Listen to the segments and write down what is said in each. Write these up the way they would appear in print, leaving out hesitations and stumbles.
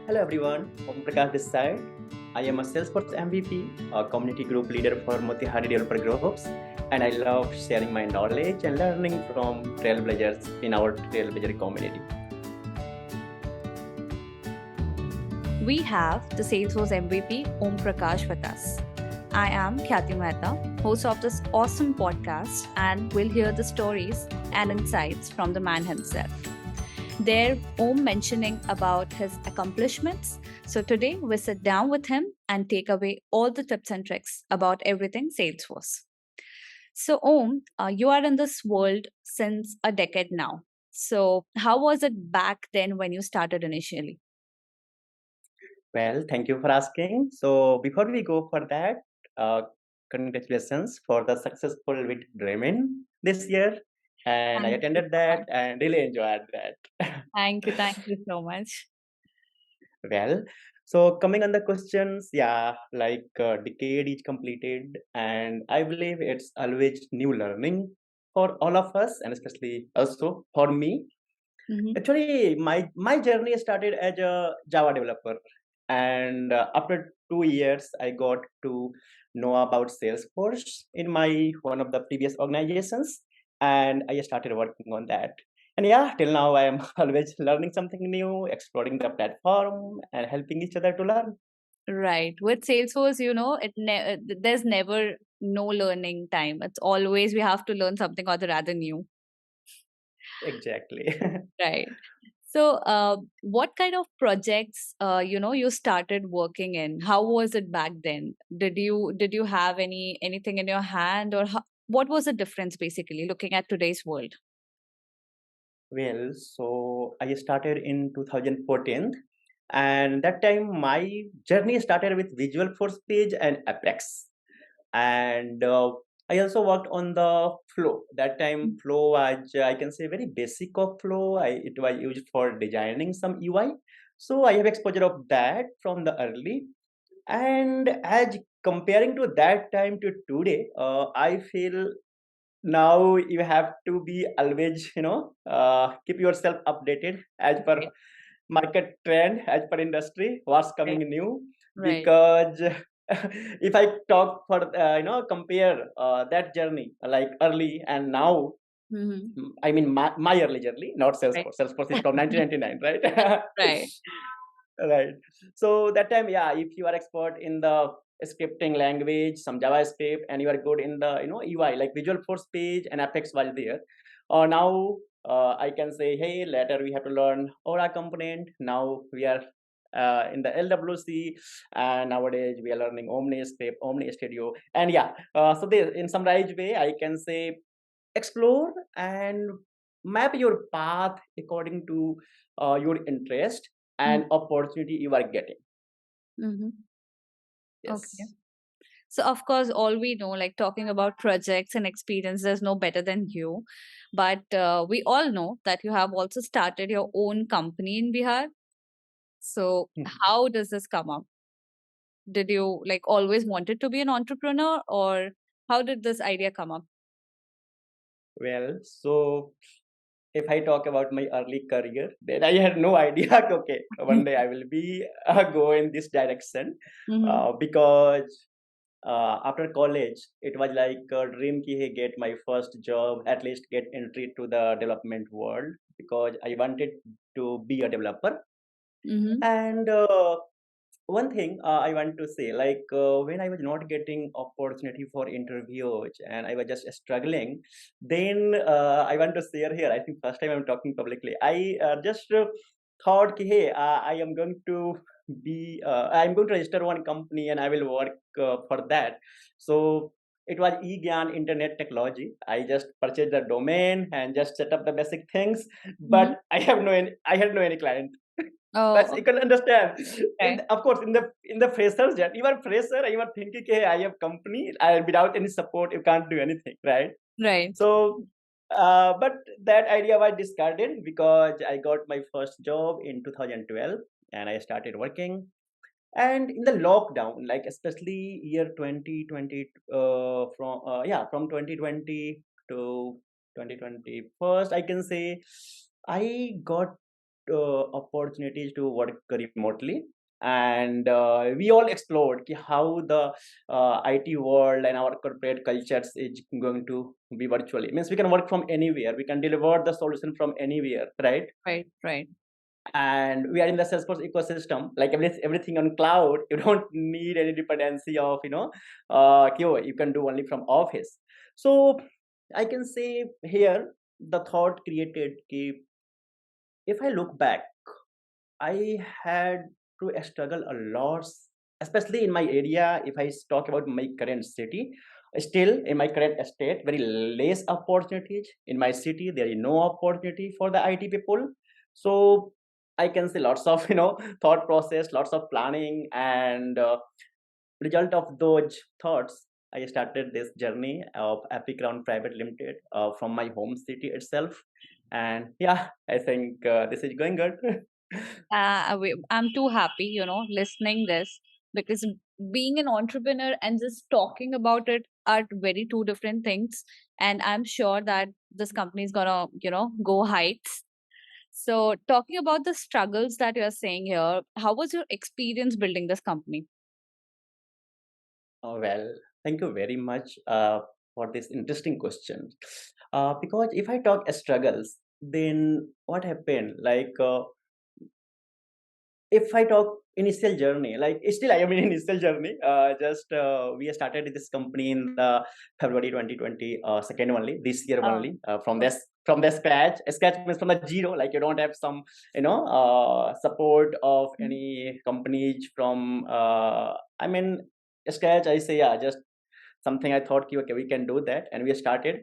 Hello everyone, Om Prakash this side. I am a Salesforce MVP, a community group leader for Motihari developer groups, and I love sharing my knowledge and learning from trailblazers in our trailblazer community. We have the Salesforce MVP Om Prakash with us. I am Khyati Mehta, host of this awesome podcast, and we'll hear the stories and insights from the man himself. There, Om mentioning about his accomplishments. So today we sit down with him and take away all the tips and tricks about everything Salesforce. So Om, you are in this world since a decade now. So how was it back then when you started initially? Well, thank you for asking. So before we go for that, uh, congratulations for the successful with Dreamin this year, and I Thank you attended so that much. and really enjoyed that. Thank you so much. Well, so coming on the questions, yeah, like decade is completed, and I believe it's always new learning for all of us, and especially also for me. Mhm. Actually, my journey started as a Java developer, and after 2 years, I got to know about Salesforce in my one of the previous organizations, and I started working on that. And yeah, till now I am always learning something new, exploring the platform, and helping each other to learn. Right. With Salesforce, there's never no learning time. It's always we have to learn something or the rather new. Exactly. Right. So, what kind of projects, you started working in? How was it back then? Did you have anything in your hand, or what was the difference basically looking at today's world? Well, so I started in 2014, and that time my journey started with Visual Force page and Apex. And I also worked on the Flow. That time, Flow was, I can say, very basic of Flow. It was used for designing some UI. So I have exposure of that from the early. And as comparing to that time to today, I feel now you have to be always keep yourself updated as per Right. market trend, as per industry, what's Right. coming new. Right. Because if I talk for compare that journey like early and now, Hmm. I mean my early journey, not Right. Salesforce is from 1999, right? Right. Right. So that time, yeah, if you are expert in the scripting language, some JavaScript, and you are good in the UI like Visual Force page and Apex was there. Now I can say, hey, later we have to learn Aura component. Now we are in the LWC, and nowadays we are learning Omni script, Omni Studio, and yeah. So there, in summarized way, I can say explore and map your path according to your interest and opportunity you are getting. Mm-hmm. Okay. Yes. So, of course, all we know, like talking about projects and experience, there's no better than you. But we all know that you have also started your own company in Bihar. So, how does this come up? Did you like always wanted to be an entrepreneur, or how did this idea come up? Well, so if I talk about my early career, then I had no idea. Okay, one day I will be go in this direction Mm-hmm. because after college, it was like a dream ki hey, get my first job, at least get entry to the development world because I wanted to be a developer. Mm-hmm. And one thing I want to say, like when I was not getting opportunity for interviews and I was just struggling, then I want to share here. I think first time I'm talking publicly. I just thought, ki, hey, I am going to I'm going to register one company and I will work for that. So it was eGyan Internet Technology. I just purchased the domain and just set up the basic things, Mm-hmm. but I had no any client. That's Oh, you can understand. okay. Of course, in the freshers, you are fresher. You are thinking, hey, I have company, and without any support, you can't do anything, right? Right. So, but that idea was discarded because I got my first job in 2012, and I started working. And in the lockdown, like especially year 2020, from 2020 to 2021, I can say I got opportunities to work remotely, and we all explored how the IT world and our corporate cultures is going to be virtually. Means we can work from anywhere, we can deliver the solution from anywhere, right? Right, right. And we are in the Salesforce ecosystem, like everything on cloud. You don't need any dependency of QA. You can do only from office. So I can say here the thought created if I look back, I had to struggle a lot, especially in my area. If I talk about my current city, still in my current state, very less opportunities. In my city, there is no opportunity for the IT people. So I can say lots of thought process, lots of planning, and result of those thoughts, I started this journey of Epicrown Private Limited from my home city itself. And yeah, I think this is going good. I'm too happy, listening this, because being an entrepreneur and just talking about it are very two different things. And I'm sure that this company is gonna, go heights. So, talking about the struggles that you're saying here, how was your experience building this company? Oh, well, thank you very much for this interesting question. Because if I talk struggles, then what happened? Like, if I talk initial journey, like still I am in initial journey. Just we started this company in the February 2020, second only this year Oh, only from the scratch. Scratch means from the zero. Like you don't have some support of okay. any companies from. I mean scratch. I say yeah, just something I thought okay we can do that, and we started,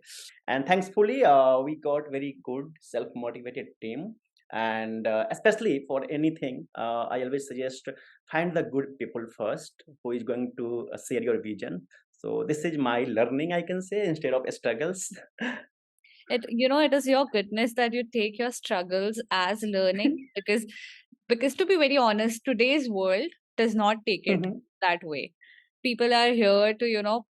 and thankfully we got very good self motivated team. And especially for anything, I always suggest find the good people first who is going to share your vision. So this is my learning, I can say, instead of struggles. It is your goodness that you take your struggles as learning, because to be very honest, today's world does not take it Mhm. that way. People are here to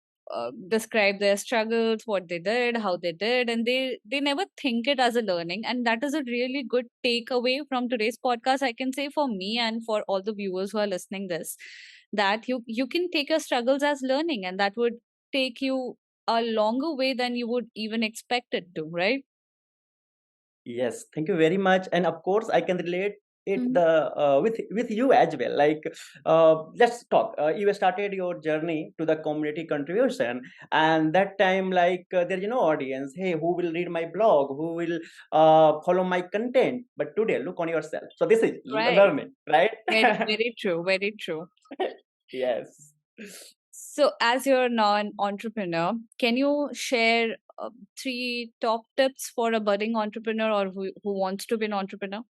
describe their struggles, what they did, how they did, and they never think it as a learning. And that is a really good takeaway from today's podcast, I can say, for me and for all the viewers who are listening this, that you can take your struggles as learning, and that would take you a longer way than you would even expect it to, right? Yes, thank you very much. And of course, I can relate it Mhm. the with you as well. Like, let's talk. You started your journey to the community contribution, and that time, like, there is no audience. Hey, who will read my blog? Who will follow my content? But today, look on yourself. So this is Right. learning, right? Very, very true. Very true. Yes. So, as you're now an entrepreneur, can you share three top tips for a budding entrepreneur or who wants to be an entrepreneur?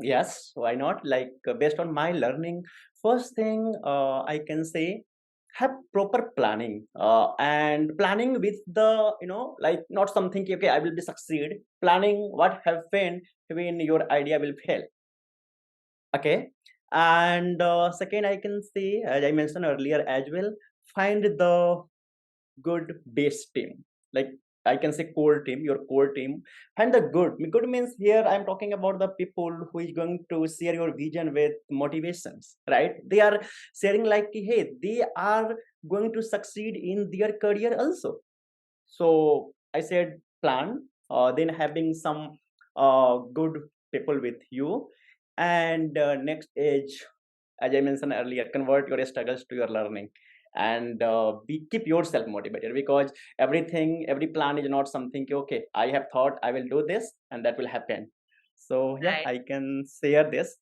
Yes, why not? Like based on my learning, first thing I can say, have proper planning and planning with the like not something okay I will be succeed. Planning what happened when your idea will fail. Okay, and second I can say as I mentioned earlier as well, find the good base team. Like I can say core team, your core team. And the good means here I'm talking about the people who is going to share your vision with motivations, right? They are sharing like, hey, they are going to succeed in their career also. So I said plan, then having some good people with you. And next is, as I mentioned earlier, convert your struggles to your learning, and keep yourself motivated, because every plan is not something okay I have thought I will do this and that will happen. So yeah, Right. I can share this.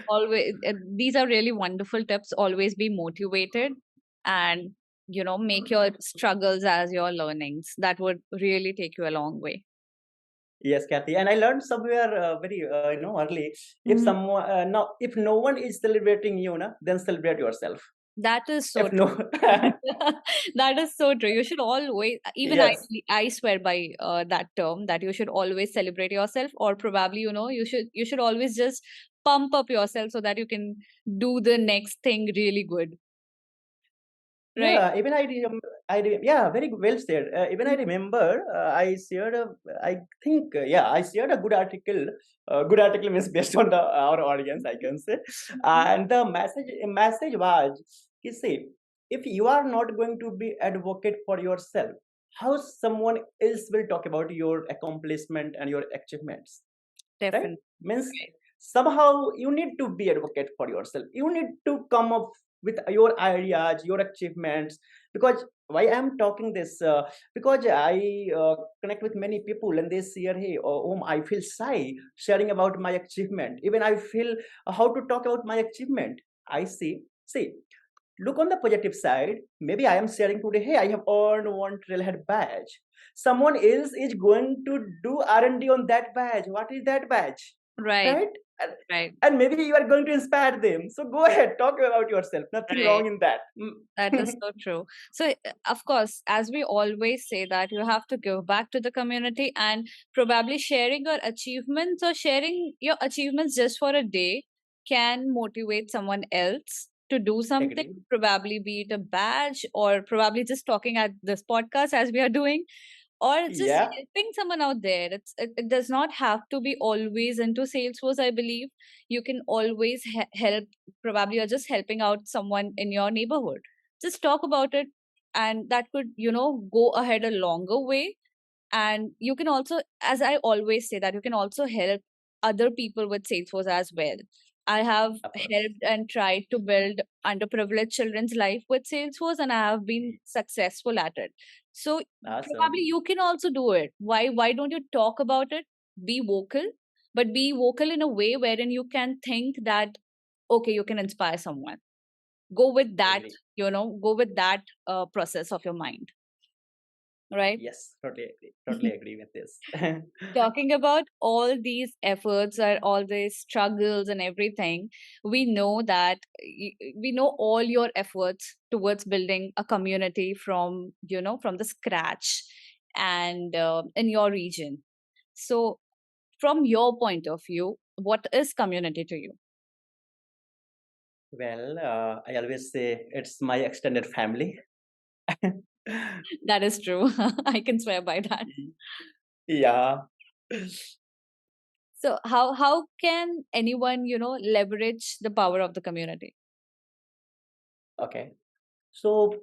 Always, these are really wonderful tips. Always be motivated and, make your struggles as your learnings. That would really take you a long way. Yes, Kathy, and I learned somewhere very early, if Mhm. someone no if no one is celebrating you then celebrate yourself. That is so If no. true. That is so true. You should always, even Yes. I swear by that term, that you should always celebrate yourself, or probably, you should always just pump up yourself so that you can do the next thing really good. Right. Yeah, even yeah, very well said. Even I remember, I think, yeah, I shared a good article. Good article means based on our audience, I can say. And the message was, he said, if you are not going to be advocate for yourself, how someone else will talk about your accomplishment and your achievements, right? Definitely. Means somehow you need to be advocate for yourself, you need to come up with your ideas, your achievements. Because why I'm talking this, because I connect with many people and they say, hey, I feel shy sharing about my achievement, even I feel how to talk about my achievement. I see, look on the positive side. Maybe I am sharing today, hey, I have earned one trailhead badge. Someone else is going to do R&D on that badge. What is that badge, Right. right? and, Right. and maybe you are going to inspire them, so go ahead, talk about yourself, nothing Right. wrong in that. That is so true. So, of course, as we always say, that you have to give back to the community, and probably sharing your achievements or sharing your achievements just for a day can motivate someone else to do something, Agree. probably be it a badge or probably just talking at this podcast as we are doing, or just Yeah, helping someone out there. It does not have to be always into Salesforce, I believe. You can always help, probably you're just helping out someone in your neighborhood. Just talk about it, and that could, go ahead a longer way. And you can also, as I always say, that you can also help other people with Salesforce as well. I have of course. helped and tried to build underprivileged children's life with Salesforce, and I have been successful at it. So probably Awesome. you can also do it. Why don't you talk about it? Be vocal, but be vocal in a way wherein you can think that, okay, you can inspire someone. Go with that, Agree. go with that process of your mind, right? Yes, totally agree with this. Talking about all these efforts or all these struggles and everything, we know that we know all your efforts towards building a community from, from the scratch, and in your region. So from your point of view, what is community to you? Well, I always say it's my extended family. That is true. I can swear by that. Yeah. So how can anyone, leverage the power of the community? Okay. So,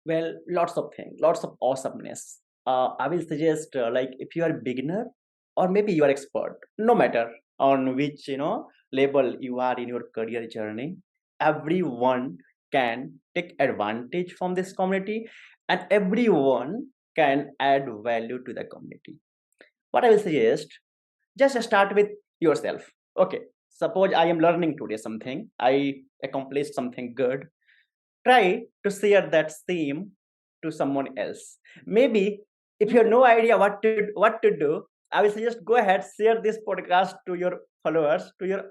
well, lots of things, lots of awesomeness. I will suggest, like, if you are a beginner or maybe you are expert, no matter on which label you are in your career journey, everyone can take advantage from this community, and everyone can add value to the community. What I will suggest, just start with yourself. Okay, suppose I am learning today something, I accomplished something good. Try to share that same to someone else. Maybe if you have no idea what to do, I will suggest go ahead, share this podcast to your followers, to your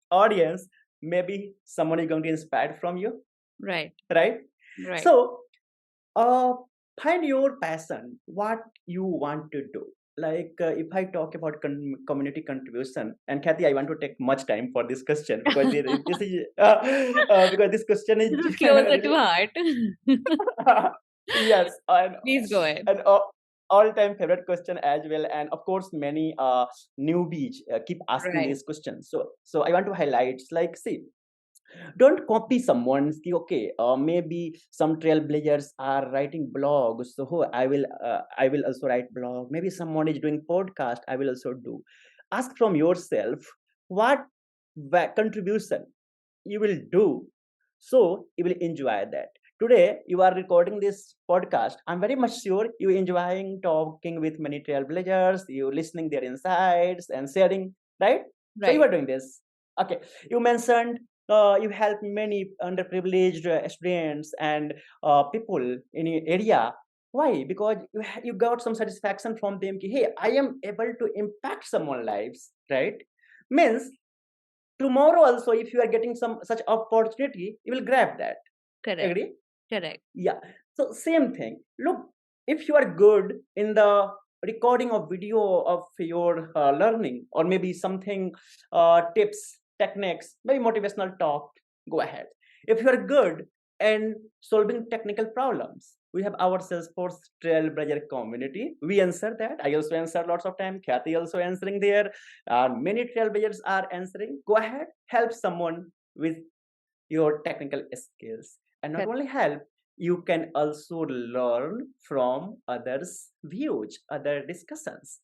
audience. Maybe someone is going to inspire from you, Right. right? Right. So uh, find your passion, what you want to do. Like, if I talk about community contribution, and Kathy, I want to take much time for this question because this is because this question is This is closer to really heart. yes, Please go ahead. and all-time favorite question as well. And of course, many newbies keep asking Right. these questions. So I want to highlight, like, see, don't copy someone's okay, maybe some trailblazers are writing blogs, so I will also write blog. Maybe someone is doing podcast, I will also do. Ask from yourself what contribution you will do, so you will enjoy that. Today you are recording this podcast, I'm very much sure you enjoying talking with many trailblazers, you listening their insights and sharing, right? So you Right. are doing this. Okay, you mentioned you help many underprivileged students and people in your area. Why? Because you got some satisfaction from them ki, hey, I am able to impact someone's lives, right? Means tomorrow also if you are getting some such opportunity, you will grab that. Correct. Agree? Correct. Yeah. So same thing. Look, if you are good in the recording of video of your learning, or maybe something, tips, techniques, maybe motivational talk, go ahead. If you are good and solving technical problems. We have our Salesforce Trailblazer community. We answer that. I also answer lots of time. Kathy also answering there. Many Trailblazers are answering. Go ahead, help someone with your technical skills. And not Correct. only help, you can also learn from others' views, other discussions.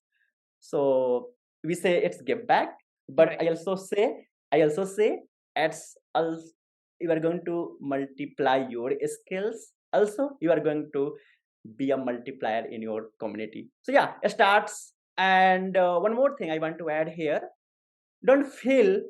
So we say it's give back, but Right. I also say it's also you are going to multiply your skills. Also, you are going to be a multiplier in your community. So yeah, it starts. And one more thing I want to add here: don't feel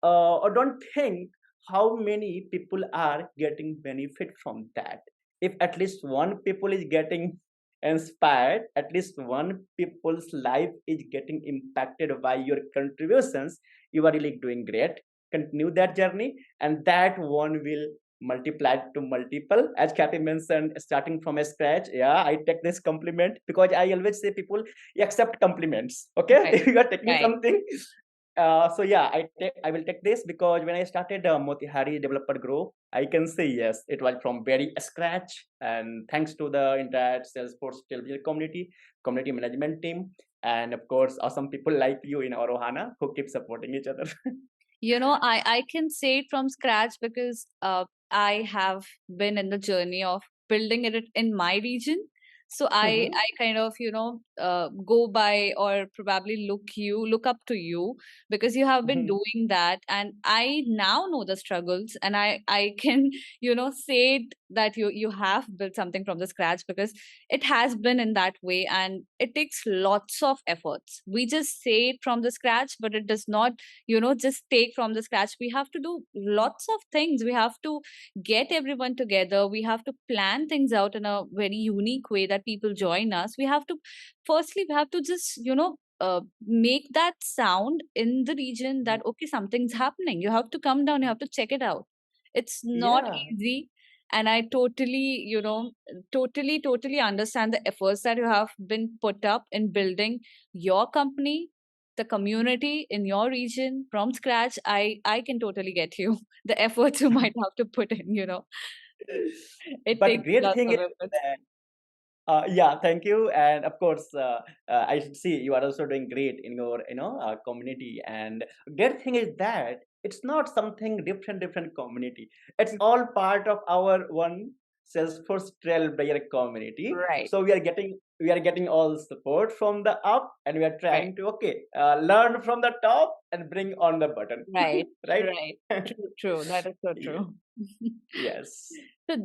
or don't think how many people are getting benefit from that. If at least one people is getting inspired, at least one people's life is getting impacted by your contributions, you are really doing great. Continue that journey, and that one will multiply to multiple. As Kathy mentioned, starting from a scratch. Yeah, I take this compliment because I always say people accept compliments. Okay, Right. if you are taking Right. something, so yeah, I will take this because when I started Motihari Developer Group, I can say yes, it was from very scratch, and thanks to the entire Salesforce television community management team, and of course, awesome people like you in our Ohana who keep supporting each other. I can say it from scratch because I have been in the journey of building it in my region. So I kind of go by or probably look up to you because you have been Mhm. doing that, and I now know the struggles, and I can say it that you have built something from the scratch because it has been in that way, and it takes lots of efforts. We just say it from the scratch, but it does not just take from the scratch. We have to do lots of things. We have to get everyone together. We have to plan things out in a very unique way that people join us. We have to just make that sound in the region that okay, something's happening. You have to come down, you have to check it out. It's not Yeah, easy. And I totally totally understand the efforts that you have been put up in building your company, the community in your region from scratch. I can totally get you. The efforts you might have to put in, it but takes great lots thing of is efforts. that yeah, thank you. And of course, I should see you are also doing great in your, community. And great thing is that it's not something different community. It's all part of our one Salesforce Trailblazer community. Right. So we are getting all support from the up, and we are Right. trying to learn from the top and bring on the button, Right. right? Right. True. That is so Yeah. true. Yes. So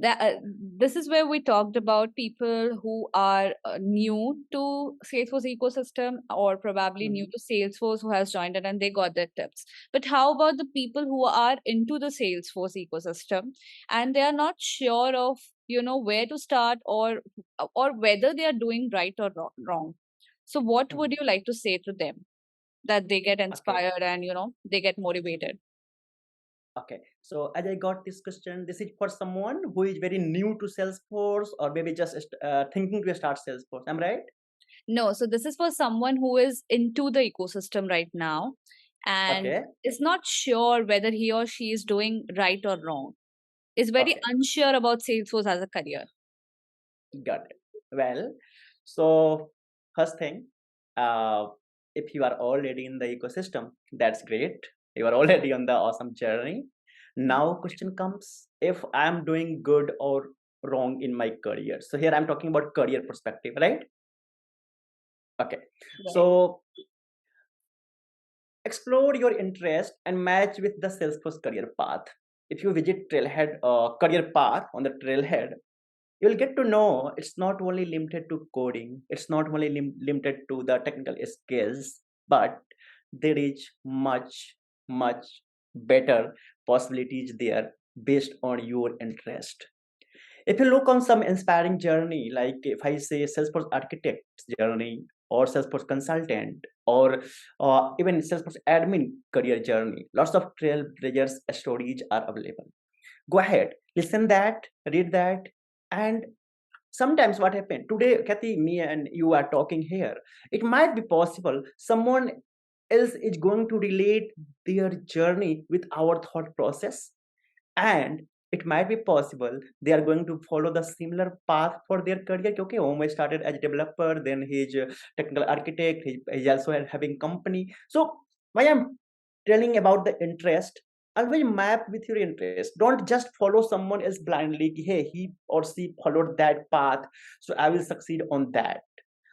this is where we talked about people who are new to Salesforce ecosystem, or probably new Mhm. to Salesforce, who has joined it and they got their tips. But how about the people who are into the Salesforce ecosystem and they are not sure of where to start, or whether they are doing right or wrong? So what would Mhm. you like to say to them that they get Okay. inspired and they get motivated? Okay, so as I got this question, this is for someone who is very new to Salesforce or maybe just thinking to start Salesforce. I'm right? No, so this is for someone who is into the ecosystem right now and Okay, is not sure whether he or she is doing right or wrong, is very okay, unsure about Salesforce as a career. got it. Well, so first thing, uh, if you are already in the ecosystem, that's great. You are already on the awesome journey. Now, question comes if I'm doing good or wrong in my career. So here I'm talking about career perspective, right? Okay, Right. so explore your interest and match with the Salesforce career path. If you visit Trailhead career path on the Trailhead, you'll get to know it's not only limited to coding, it's not only limited to the technical skills, but there is much better possibilities there based on your interest. If you look on some inspiring journey, like if I say Salesforce architect journey or Salesforce consultant or even Salesforce admin career journey, lots of trailblazers stories are available. Go ahead, listen that, read that, and sometimes what happened today, Kathy, me and you are talking here. It might be possible someone else is going to relate their journey with our thought process, and it might be possible they are going to follow the similar path for their career. Okay, Om started as a developer, then he's a technical architect, he's also having company. So why I'm telling about the interest, always map with your interest. Don't just follow someone else blindly. Hey, he or she followed that path, so I will succeed on that.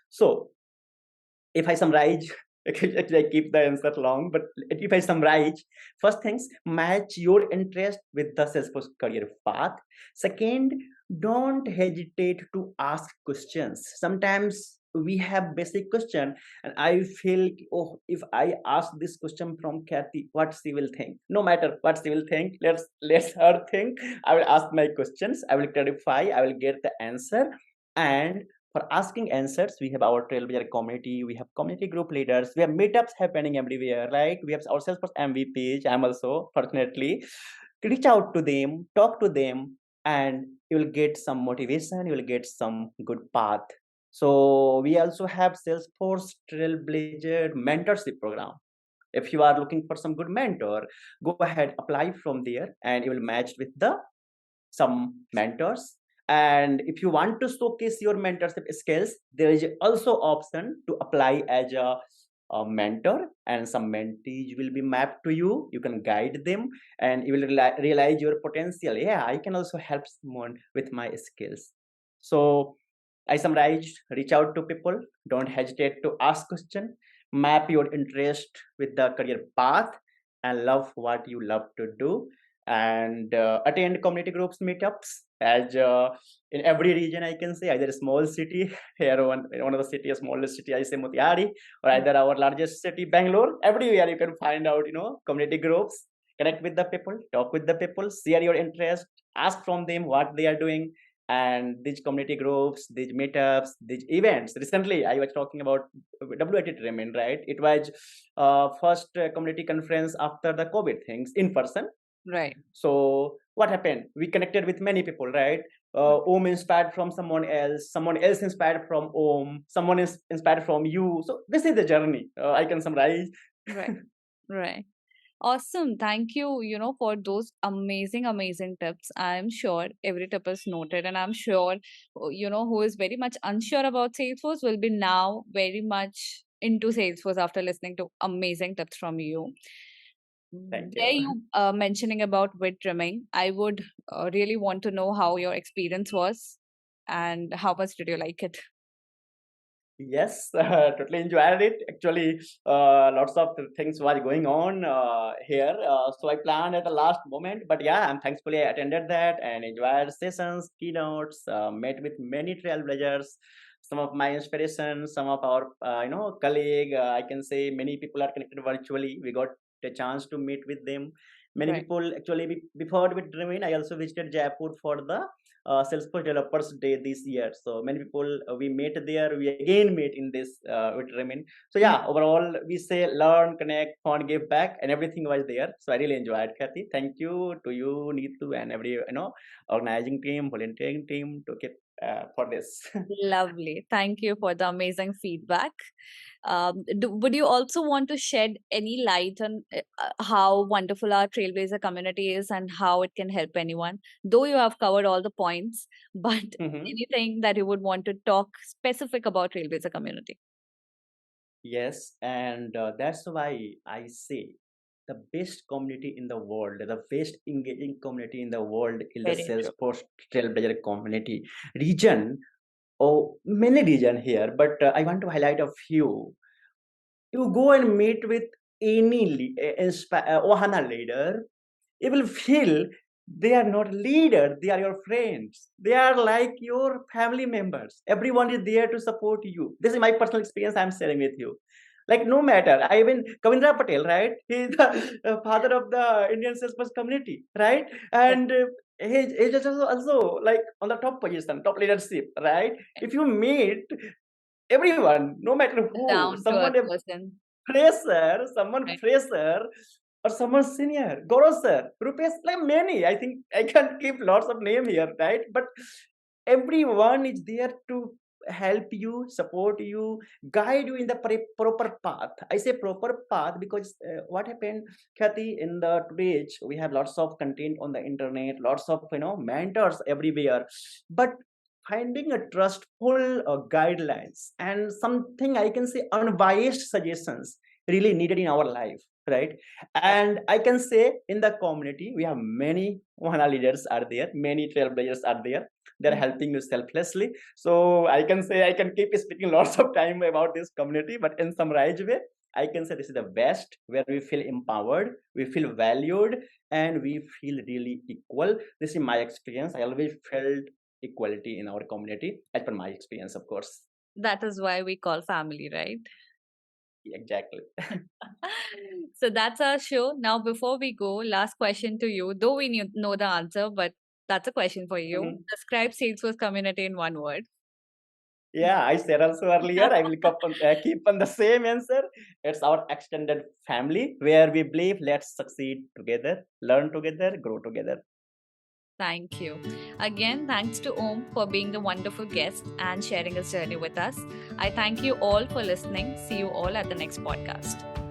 So if I summarize, actually I keep the answer long, but if I summarize, first things, match your interest with the Salesforce career path. Second, don't hesitate to ask questions. Sometimes we have basic question and I feel, oh, if I ask this question from Kathy, what she will think? No matter what she will think, let's her think. I will ask my questions, I will clarify, I will get the answer. And for asking answers, we have our Trailblazer community, we have community group leaders, we have meetups happening everywhere, right? We have our Salesforce MVP. I'm also, fortunately, reach out to them, talk to them, and you will get some motivation, you will get some good path. So we also have Salesforce Trailblazer mentorship program. If you are looking for some good mentor, go ahead, apply from there, and you will match with the some mentors. And if you want to showcase your mentorship skills, there is also option to apply as a mentor, and some mentees will be mapped to you. You can guide them and you will realize your potential. Yeah, I can also help someone with my skills. So I summarized, reach out to people, don't hesitate to ask question, map your interest with the career path, and love what you love to do. And attend community groups meetups as in every region. I can say either a small city here, one of the city, a smallest city, I say Motiari, or either our largest city, Bangalore. Everywhere you can find out, community groups. Connect with the people, talk with the people, share your interest, ask from them what they are doing. And these community groups, these meetups, these events. Recently, I was talking about WIT Ramen, right? It was first community conference after the COVID things in person. Right. So what happened? We connected with many people, right? Om inspired from someone else inspired from Om, someone is inspired from you. So this is the journey. I can summarize. Right. Right. Awesome. Thank you, for those amazing, amazing tips. I'm sure every tip is noted, and I'm sure, who is very much unsure about Salesforce will be now very much into Salesforce after listening to amazing tips from you. Thank Where you. you mentioning about wit trimming, I would really want to know how your experience was and how much did you like it? Yes, totally enjoyed it. Actually, lots of things were going on here. So I planned at the last moment, but yeah, I'm thankfully I attended that and enjoyed sessions, keynotes, met with many trailblazers, some of my inspirations, some of our, colleague. I can say many people are connected virtually. We got a chance to meet with them. Many Right. people actually before with Dreamin, I also visited Jaipur for the Salesforce Developers Day this year. So many people we met there. We again meet in this with Remin. So Mm. yeah, overall we say learn, connect, fun, give back, and everything was there. So I really enjoyed, Kathy. Thank you to you, Neetu, and every organizing team, volunteering team to keep for this. Lovely. Thank you for the amazing feedback. Would you also want to shed any light on how wonderful our Trailblazer community is and how it can help anyone? Though you have covered all the points, but Mhm. anything that you would want to talk specific about Trailblazer community? Yes, and that's why I say the best community in the world, the best engaging community in the world is the Very true. Salesforce Trailblazer community region. Oh, many region here, but I want to highlight a few. You go and meet with any Ohana leader, you will feel they are not leader, they are your friends. They are like your family members. Everyone is there to support you. This is my personal experience I'm sharing with you. Like no matter, I even Kavindra Patel, right? He's the father of the Indian Salesforce community, right? And he's also like on the top position, top leadership, right? If you meet everyone, no matter who, Down to someone earth a person. someone Right. fresher, or someone senior, Goro sir, Rupesh, like many. I think I can keep lots of name here, right? But everyone is there to help you, support you, guide you in the proper path. I say proper path because what happened, Kathy, in the today age, we have lots of content on the internet, lots of mentors everywhere, but finding a trustful guidelines and something I can say unbiased suggestions really needed in our life, right? And I can say in the community we have many Wana leaders are there, many trailblazers are there. They're helping you selflessly. So I can say I can keep speaking lots of time about this community, but in summarized way, I can say this is the best where we feel empowered, we feel valued, and we feel really equal. This is my experience. I always felt equality in our community, as per my experience, of course. That is why we call family, right? Exactly. So that's our show. Now, before we go, last question to you. Though we know the answer, but that's a question for you. Mhm. Describe Salesforce community in one word. Yeah, I said also earlier, I will keep on the same answer. It's our extended family where we believe let's succeed together, learn together, grow together. Thank you. Again, thanks to Om for being the wonderful guest and sharing his journey with us. I thank you all for listening. See you all at the next podcast.